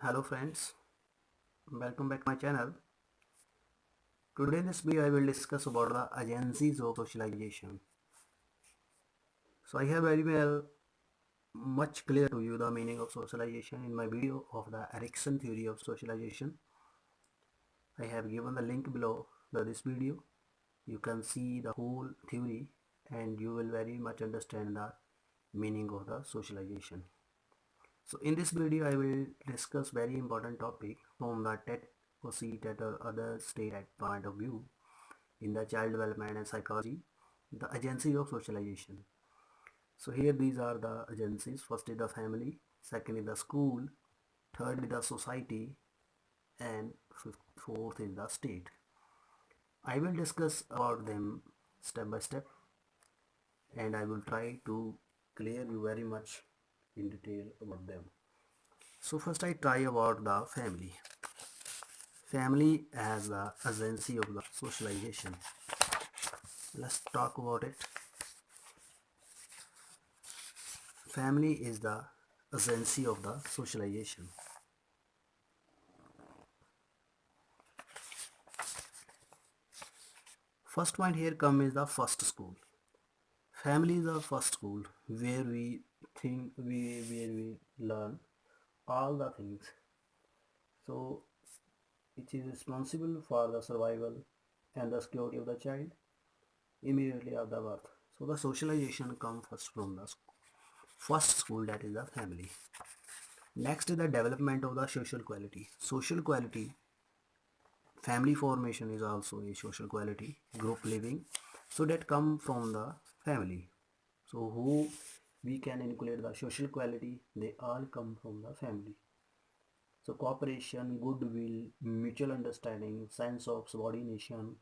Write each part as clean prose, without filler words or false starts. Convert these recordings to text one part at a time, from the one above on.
Hello friends, welcome back to my channel. Today in this video I will discuss about the agencies of socialization. So I have very well much clear to you the meaning of socialization in my video of the Erikson theory of socialization. I have given the link below this video. You can see the whole theory and you will very much understand the meaning of the socialization. So in this video I will discuss very important topic from the TET or CTET or other state point of view in the child development and psychology, the agency of socialization. So here these are the agencies. First is the family, second is the school, third is the society, and fourth is the state. I will discuss about them step by step and I will try to clear you very much in detail about them. So first I try about the family. Family as the agency of the socialization. Let's talk about it. Family is the agency of the socialization. First point here comes is the first school. Family is the first school where we learn all the things. So it is responsible for the survival and the security of the child immediately after birth. So the socialization comes first from the first school, that is the family. Next is the development of the social quality. Social quality, family formation is also a social quality, group living, so that come from the family. So who we can include the social quality, they all come from the family. So cooperation, goodwill, mutual understanding, sense of subordination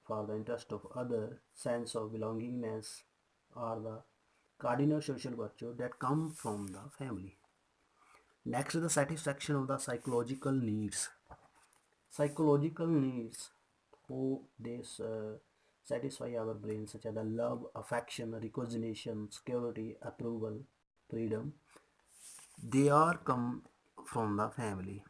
for the interest of other, sense of belongingness are the cardinal social virtue that come from the family. Next is the satisfaction of the psychological needs. Psychological needs, who they satisfy our brain, such as the love, affection, recognition, security, approval, freedom, they all come from the family.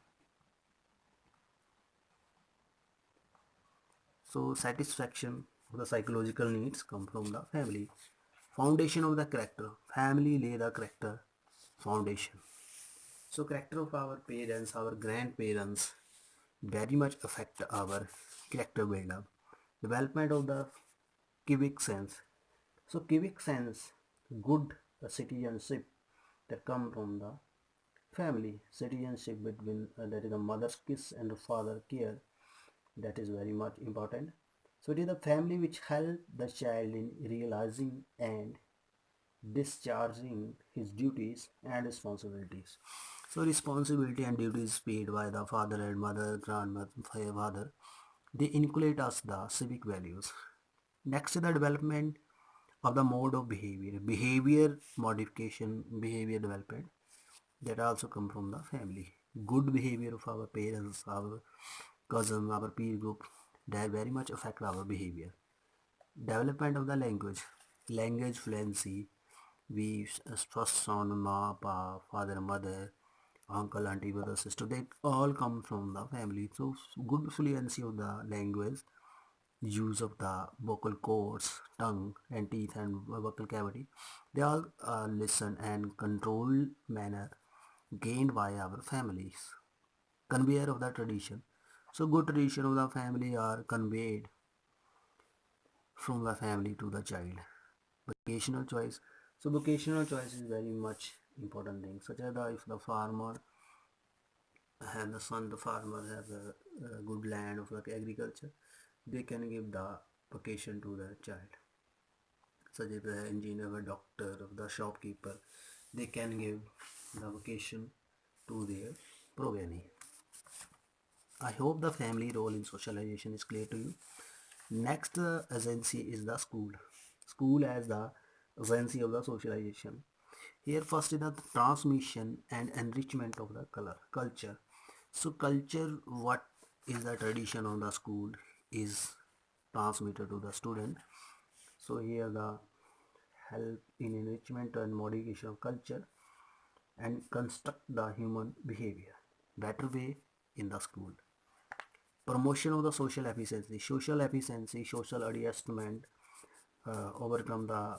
So satisfaction of the psychological needs come from the family. Foundation of the character. Family lay the character foundation. So character of our parents, our grandparents very much affect our character build-up. Development of the civic sense. So civic sense, good citizenship that come from the family. Citizenship between that is the mother's kiss and the father care, that is very much important. So it is the family which help the child in realizing and discharging his duties and responsibilities. So responsibility and duties paid by the father and mother, grandmother, father, they inculcate us the civic values. Next is the development of the mode of behavior, behavior modification, behavior development, that also come from the family. Good behavior of our parents, our cousin, our peer group, that very much affect our behavior. Development of the language fluency, we first son, ma, pa, father, mother, uncle, auntie, brother, sister, they all come from the family. So good fluency of the language, use of the vocal cords, tongue and teeth and vocal cavity, they all listen and control manner gained by our families. Conveyor of the tradition. So good tradition of the family are conveyed from the family to the child. Vocational choice. So vocational choice is very much important thing, such as if the farmer have the son, the farmer have a good land of like agriculture, they can give the vocation to the child. Such as the engineer, a doctor, of the shopkeeper, they can give the vocation to their progeny. I hope the family role in socialization is clear to you. Next agency is the school. School as the agency of the socialization. Here first is the transmission and enrichment of the culture. So culture, what is the tradition of the school is transmitted to the student. So here the help in enrichment and modification of culture and construct the human behavior. better way in the school. Promotion of the social efficiency, social adjustment, overcome the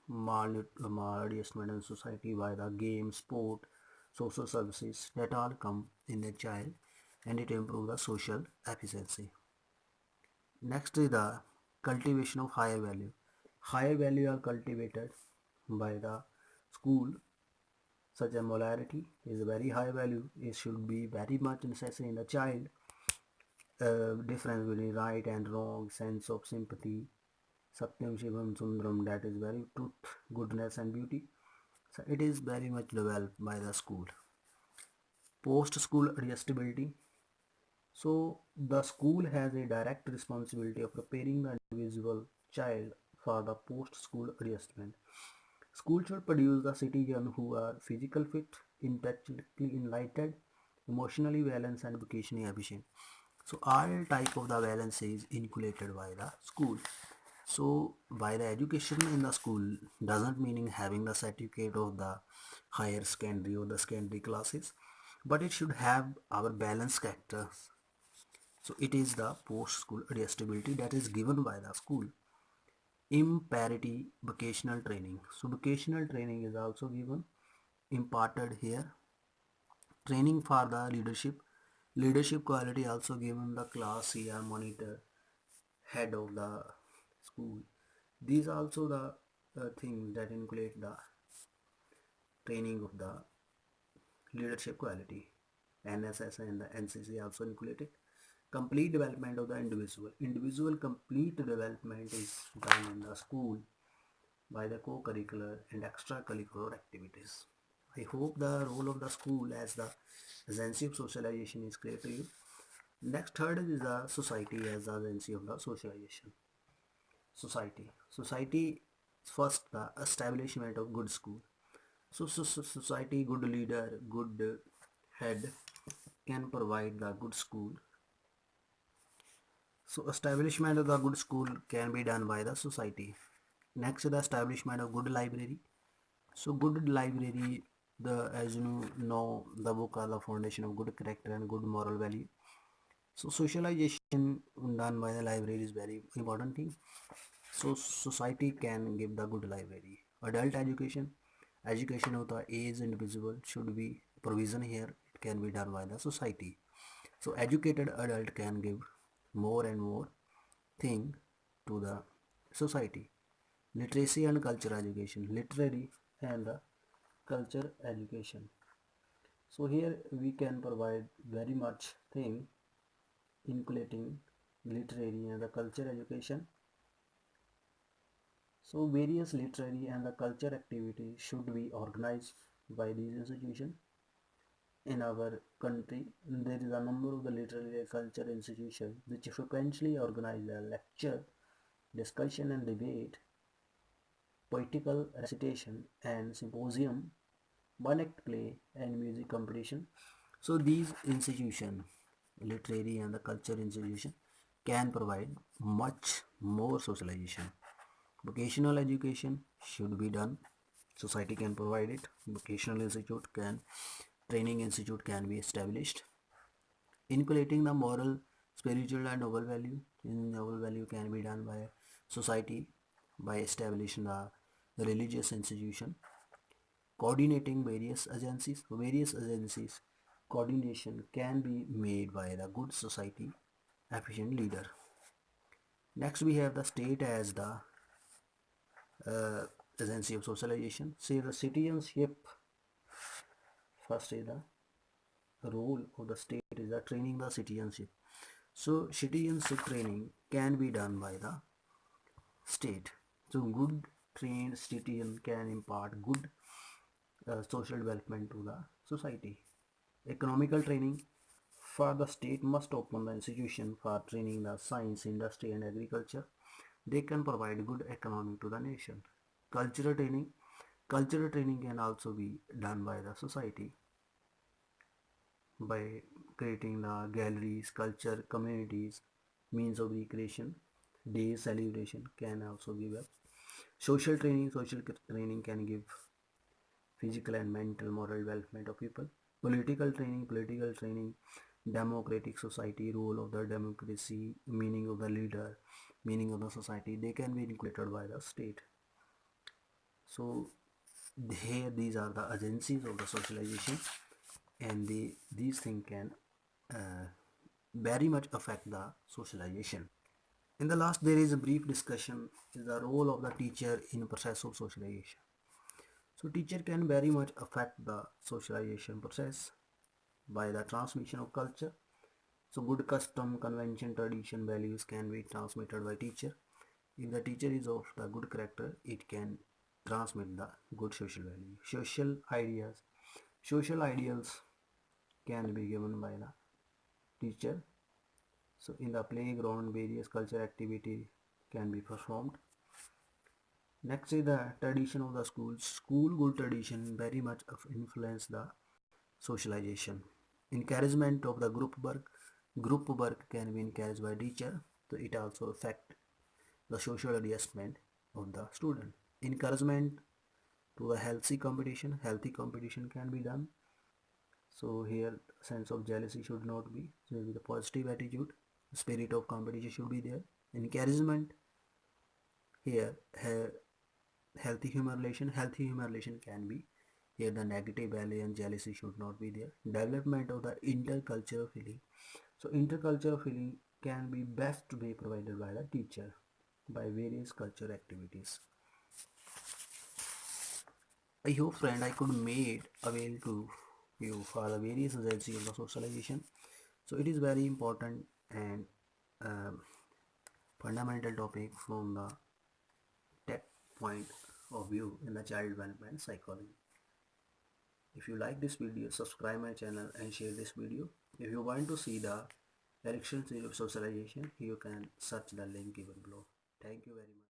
maladjustment in society by the game, sport, social services that all come in a child, and it improve the social efficiency. Next is the cultivation of higher value. Higher value are cultivated by the school, such as morality is a very high value. It should be very much necessary in the child. Difference between right and wrong, sense of sympathy, Satyam Shivam Sundaram, that is very truth, goodness and beauty. So it is very much developed by the school. Post school adjustability. So the school has a direct responsibility of preparing the individual child for the post school adjustment. School should produce the citizens who are physically fit, intellectually enlightened, emotionally balanced and vocationally efficient. So all type of the balance is inculcated by the school. So by the education in the school doesn't mean having the certificate of the higher secondary or the secondary classes, but it should have our balanced characters. So it is the post-school adjustability that is given by the school. Imparity vocational training. So vocational training is also given, imparted here. Training for the leadership. Leadership quality also given the class here, monitor, head of the school. These are also the things that include the training of the leadership quality. NSS and the NCC also included. Complete development of the individual. Individual complete development is done in the school by the co-curricular and extracurricular activities. I hope the role of the school as the agency of socialization is clear to you. Next, third is the society as the agency of the socialization. Society first the establishment of good school. So society, good leader, good head can provide the good school. So establishment of the good school can be done by the society. Next is the establishment of good library. So good library, the as you know, the book are the foundation of good character and good moral value. So socialization done by the library is very important thing. So society can give the good library. Adult education, education of the age individual should be provision here. It can be done by the society. So educated adult can give more and more thing to the society. Literacy and culture education, literary and the culture education. So here we can provide very much thing including literary and the culture education. So various literary and the culture activities should be organized by these institutions. In our country, there is a number of the literary and culture institutions which frequently organize a lecture, discussion and debate, poetical recitation and symposium, one act play and music competition. So these institutions, literary and the culture institution, can provide much more socialization. Vocational education should be done. Society can provide it. Vocational institute can, training institute can be established. Inculcating the moral, spiritual and noble value. Noble value can be done by society by establishing the religious institution. Coordinating various agencies coordination can be made by the good society efficient leader. Next we have the state as the uh, agency of socialization. See the citizenship. First is the role of the state is the training the citizenship. So citizenship training can be done by the state. So good trained citizen can impart good social development to the society. Economical training for the state must open the institution for training the science, industry and agriculture. They can provide good economy to the nation. Cultural training. Cultural training can also be done by the society by creating the galleries, culture, communities, means of recreation, days, celebration can also give up. Social training. Social training can give physical and mental moral development of people. Political training, democratic society, role of the democracy, meaning of the leader, meaning of the society, they can be inculcated by the state. So here these are the agencies of the socialization, and these things can uh, very much affect the socialization. In the last, there is a brief discussion is the role of the teacher in process of socialization. So teacher can very much affect the socialization process by the transmission of culture. So good custom, convention, tradition, values can be transmitted by teacher. If the teacher is of the good character, it can transmit the good social value. Social ideals can be given by the teacher. So in the playground, various cultural activity can be performed. Next is the tradition of the school. School good tradition very much influence the socialization. Encouragement of the group work. Group work can be encouraged by teacher. So it also affect the social adjustment of the student. Encouragement to the healthy competition can be done. So here sense of jealousy should not be. So with a positive attitude, spirit of competition should be there. Encouragement here, healthy humiliation can be here. The negative value and jealousy should not be there. Development of the intercultural feeling. So intercultural feeling can be best be provided by the teacher by various culture activities. I hope friend I could made avail to you for the various agencies of the socialization. So it is very important and um, fundamental topic from the tech point of view in the child development psychology. If you like this video, subscribe my channel and share this video. If you want to see the directions of socialization, you can search the link given below. Thank you very much.